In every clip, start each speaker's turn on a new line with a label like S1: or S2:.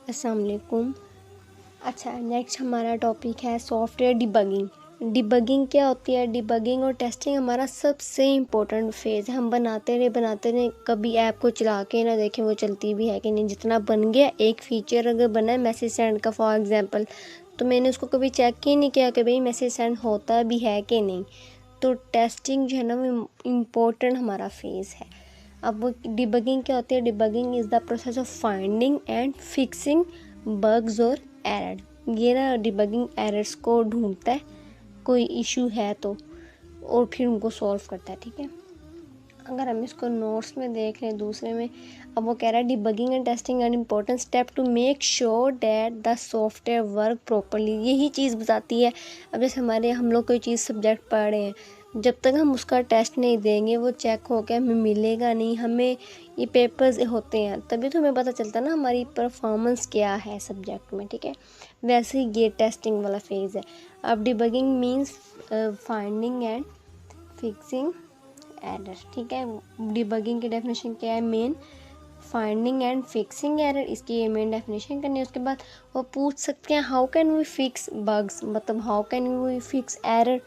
S1: अस्सलाम वालेकुम। अच्छा, नेक्स्ट हमारा टॉपिक है सॉफ्टवेयर डिबगिंग। डिबगिंग क्या होती है? डिबगिंग और टेस्टिंग हमारा सबसे इम्पोर्टेंट फेज़ है। हम बनाते रहे कभी ऐप को चला के ना देखें वो चलती भी है कि नहीं। जितना बन गया, एक फ़ीचर अगर बना है मैसेज सेंड का फॉर एग्ज़ाम्पल, तो मैंने उसको कभी चेक ही नहीं किया कि भाई मैसेज सेंड होता भी है कि नहीं। तो टेस्टिंग जो है ना वो इम्पोर्टेंट हमारा फेज़ है। अब वो डिबगिंग क्या होती है? Debugging is the process of finding and fixing bugs और एरर। ये ना डिबगिंग एरर्स को ढूंढता है, कोई इशू है तो, और फिर उनको सॉल्व करता है। ठीक है, अगर हम इसको नोट्स में देख लें दूसरे में, अब वो कह रहा है debugging and testing an important step to make sure that the software work properly. यही चीज़ बताती है। अब जैसे हम लोग कोई चीज़ सब्जेक्ट पढ़ रहे हैं, जब तक हम उसका टेस्ट नहीं देंगे वो चेक होकर हमें मिलेगा नहीं, हमें ये पेपर्स होते हैं तभी तो हमें पता चलता ना हमारी परफॉर्मेंस क्या है सब्जेक्ट में। ठीक है, वैसे ही ये टेस्टिंग वाला फेज़ है। अब debugging means finding and fixing error. ठीक है, डिबगिंग की डेफिनेशन क्या है? Main finding and fixing error, इसकी ये मेन डेफिनेशन करनी है। उसके बाद वो पूछ सकते हैं how can we fix bugs, मतलब how can we fix error.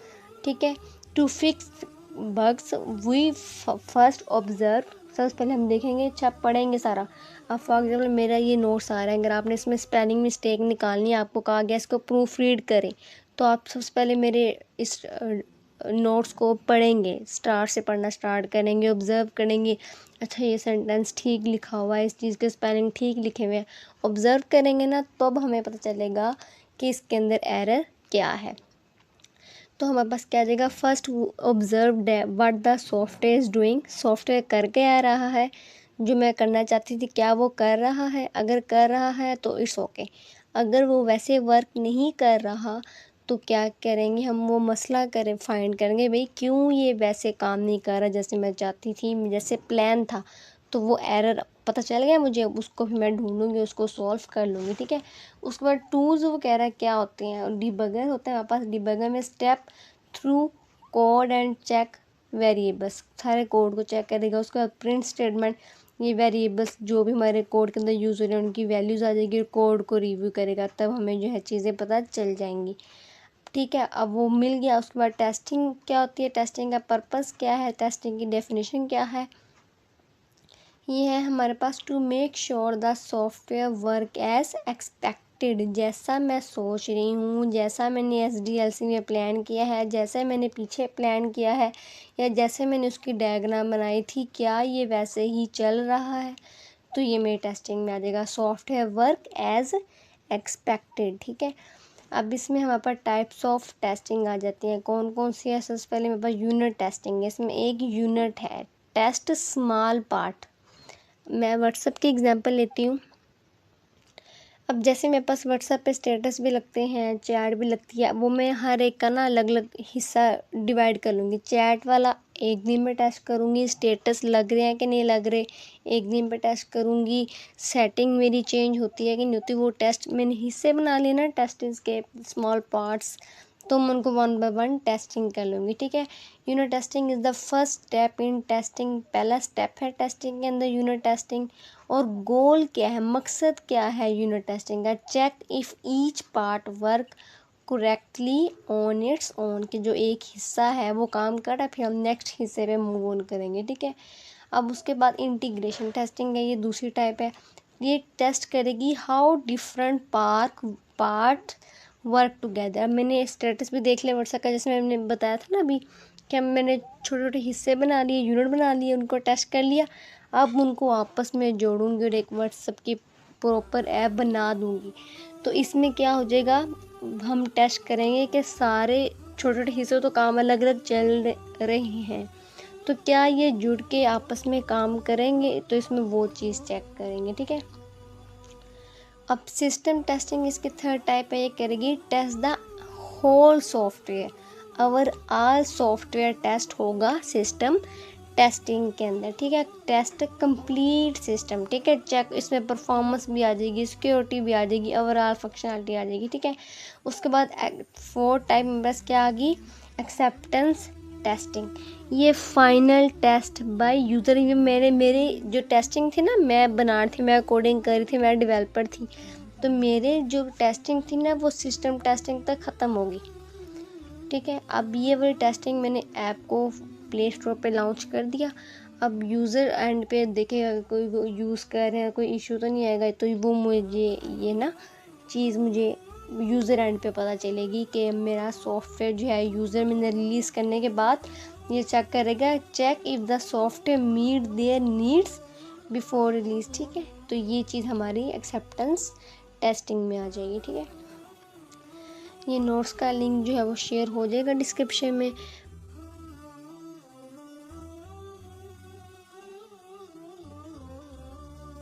S1: ठीक है, to fix bugs we first observe, सबसे पहले हम देखेंगे, अच्छा पढ़ेंगे सारा। अब फॉर एग्जाम्पल मेरा ये नोट्स आ रहा है, अगर आपने इसमें स्पेलिंग मिस्टेक निकालनी है, आपको कहा गया इसको प्रूफ रीड करें, तो आप सबसे पहले मेरे इस नोट्स को पढ़ेंगे, स्टार्ट से पढ़ना स्टार्ट करेंगे, ऑब्ज़र्व करेंगे, अच्छा ये सेंटेंस ठीक लिखा हुआ है, इस चीज़ के स्पेलिंग ठीक लिखे हुए हैं, ऑब्ज़र्व करेंगे ना, तब हमें पता चलेगा कि इसके अंदर एरर क्या है। तो हमारे पास क्या आ जाएगा? First observe what the software is doing. Software करके आ रहा है जो मैं करना चाहती थी, क्या वो कर रहा है? अगर कर रहा है तो इट्स ओके। अगर वो वैसे वर्क नहीं कर रहा तो क्या करेंगे हम? वो मसला फाइंड करेंगे, भाई क्यों ये वैसे काम नहीं कर रहा जैसे मैं चाहती थी, जैसे प्लान था। तो वो एरर पता चल गया मुझे, उसको फिर मैं ढूंढूंगी, उसको सॉल्व कर लूँगी। ठीक है, उसके बाद टूल्स वो कह रहा है क्या होते हैं? डिबगर होता है हमारे पास। डिबगर में step through code and check variables, सारे कोड को चेक करेगा। उसके बाद प्रिंट स्टेटमेंट, ये वेरिएबल्स जो भी हमारे कोड के अंदर यूज़ हो रहे हैं उनकी वैल्यूज़ आ जाएगी, और कोड को रिव्यू करेगा, तब हमें जो है चीज़ें पता चल जाएंगी। ठीक है, अब वो मिल गया। उसके बाद टेस्टिंग क्या होती है? टेस्टिंग का पर्पस क्या है? टेस्टिंग की डेफिनेशन क्या है? ये है हमारे पास to make sure the software work as expected. जैसा मैं सोच रही हूँ, जैसा मैंने SDLC में प्लान किया है, जैसे मैंने पीछे प्लान किया है, या जैसे मैंने उसकी डायग्राम बनाई थी, क्या ये वैसे ही चल रहा है? तो ये मेरी टेस्टिंग में आ जाएगा, सॉफ्टवेयर वर्क एज एक्सपेक्टेड। ठीक है, अब इसमें हमारे पास टाइप्स ऑफ टेस्टिंग आ जाती हैं। कौन कौन सी है? सबसे पहले मेरे पास यूनिट टेस्टिंग है। इसमें एक यूनिट है टेस्ट स्मॉल पार्ट। मैं व्हाट्सएप की एग्जांपल लेती हूँ। अब जैसे मेरे पास व्हाट्सएप पे स्टेटस भी लगते हैं, चैट भी लगती है, वो मैं हर एक का ना अलग अलग हिस्सा डिवाइड कर लूँगी। चैट वाला एक दिन में टेस्ट करूँगी, स्टेटस लग रहे हैं कि नहीं लग रहे एक दिन पे टेस्ट करूँगी, सेटिंग मेरी चेंज होती है कि नहीं होती, वो टेस्ट मैंने हिस्से बना लिए ना टेस्ट के स्मॉल पार्ट्स, तो मैं उनको 1 बाय 1 टेस्टिंग कर लूँगी। ठीक है, unit testing is the first step in testing. पहला स्टेप है टेस्टिंग के अंदर यूनिट टेस्टिंग। और गोल क्या है, मकसद क्या है यूनिट टेस्टिंग का? Check if each part work correctly on its own, कि जो एक हिस्सा है वो काम कर रहा है, फिर हम नेक्स्ट हिस्से पे मूव ऑन करेंगे। ठीक है, अब उसके बाद इंटीग्रेशन टेस्टिंग है, ये दूसरी टाइप है। ये टेस्ट करेगी how different part work together. मैंने स्टेटस भी देख लिया व्हाट्सएप का, जैसे मैंने बताया था ना अभी, कि मैंने छोटे छोटे हिस्से बना लिए, यूनिट बना लिए, उनको टेस्ट कर लिया। अब उनको आपस में जोड़ूंगी और एक व्हाट्सएप की प्रॉपर ऐप बना दूंगी। तो इसमें क्या हो जाएगा, हम टेस्ट करेंगे कि सारे छोटे छोटे हिस्से तो काम अलग अलग चल रहे हैं, तो क्या ये जुड़ के आपस में काम करेंगे, तो इसमें वो चीज़ चेक करेंगे। ठीक है, अब सिस्टम टेस्टिंग इसकी थर्ड टाइप है। ये करेगी test the whole software. Our all software test होगा सिस्टम टेस्टिंग के अंदर। ठीक है, टेस्ट कंप्लीट सिस्टम। ठीक है, चेक, इसमें परफॉर्मेंस भी आ जाएगी, सिक्योरिटी भी आ जाएगी, ओवरऑल फंक्शनलिटी आ जाएगी। ठीक है, उसके बाद फोर्थ टाइप में बस क्या आ गई? Acceptance testing. ये फाइनल टेस्ट बाय यूज़र। ये मेरे जो टेस्टिंग थी ना, मैं बना रही थी, मैं कोडिंग कर रही थी, मैं डेवलपर थी, तो मेरे जो टेस्टिंग थी ना वो सिस्टम टेस्टिंग तक ख़त्म होगी, ठीक है। अब ये वाली टेस्टिंग मैंने ऐप को प्ले स्टोर पे लॉन्च कर दिया। अब यूज़र एंड पे देखेगा कोई वो यूज़ कर रहे हैं, कोई इशू तो नहीं आएगा, तो वो मुझे ये ना चीज़ मुझे यूज़र एंड पे पता चलेगी कि मेरा सॉफ्टवेयर जो है यूज़र मैंने रिलीज़ करने के बाद ये चेक करेगा, check if the software meet their needs before release, ठीक है। तो ये चीज़ हमारी एक्सेप्टेंस टेस्टिंग में आ जाएगी, ठीक है। ये नोट्स का लिंक जो है वो शेयर हो जाएगा डिस्क्रिप्शन में।